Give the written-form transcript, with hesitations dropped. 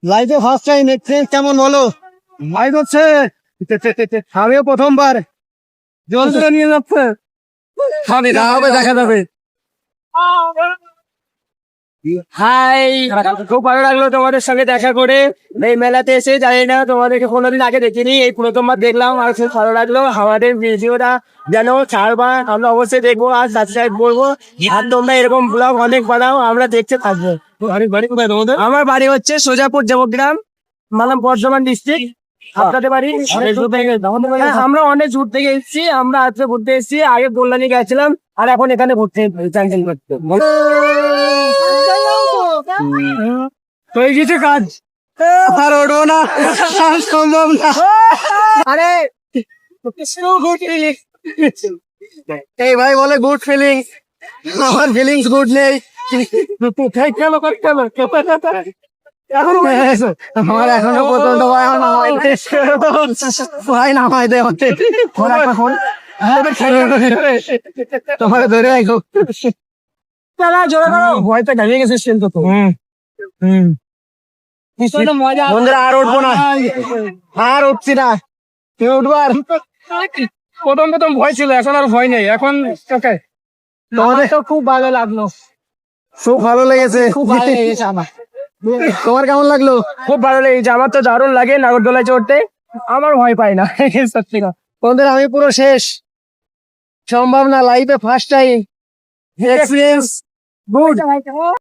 লাইফে first time experience কেমন বলো? লাইভ হচ্ছে, আমিও প্রথমবার। জল করে নিয়ে যাচ্ছে, দেখা যাবে। হাই, খুব ভালো লাগলো তোমাদের সঙ্গে দেখা করে। এই মেলাতে এসে জানি না তোমাদেরকে কোনোদিন আগে দেখিনি, এই প্রথমবার দেখলাম আর খুব ভালো লাগলো। আমাদের ভিডিওটা যেন ছাড়বা, আমরা অবশ্যই দেখবো আর সাবস্ক্রাইব করবো। আর তোমরা এরকম ব্লগ অনেক বানাও, আমরা দেখতে থাকবো। বাড়ি কোথায় তোমাদের? আমার বাড়ি হচ্ছে সোজাপুর দেবগ্রাম, মালাম বর্ধমান ডিস্ট্রিক্ট। আপনাদের বাড়ি? হ্যাঁ, আমরা অনেক দূর থেকে এসেছি, আমরা আজকে ঘুরতে এসেছি। আগে কল্যাণী গেছিলাম আর এখন এখানে ঘুরতে চাইছেন করতে। তো এই কিছু কাজ আর ওঠো না, সম্ভব না। আরে এই ভাই বলে গুড ফিলিং, আমার ফিলিংস গুড নেই। আমার এখনো পর্যন্ত ভাই নামাই দে তোমাকে ধরে রাখো। ভয়টা গাড়িয়ে গেছে তো। বন্ধুরা আর উঠবো না, আর উঠছি না। তুমি উঠবো? আর প্রথম ভয় ছিল, এখন আর ভয় নেই। এখন তোমাদের তো খুব ভালো লাগলো, খুব ভালো লেগেছে, খুব ভালো লেগেছে আমার। তোমার কেমন লাগলো? খুব ভালো লেগেছে, আমার তো দারুণ লাগে নাগরদোলায় চড়তে, আমার ভয় পাই না সত্যি না। বন্ধুরা আমি পুরো শেষ, সম্ভব না, লাইফে ফার্স্ট টাইম এক্সপিরিয়েন্স গুড।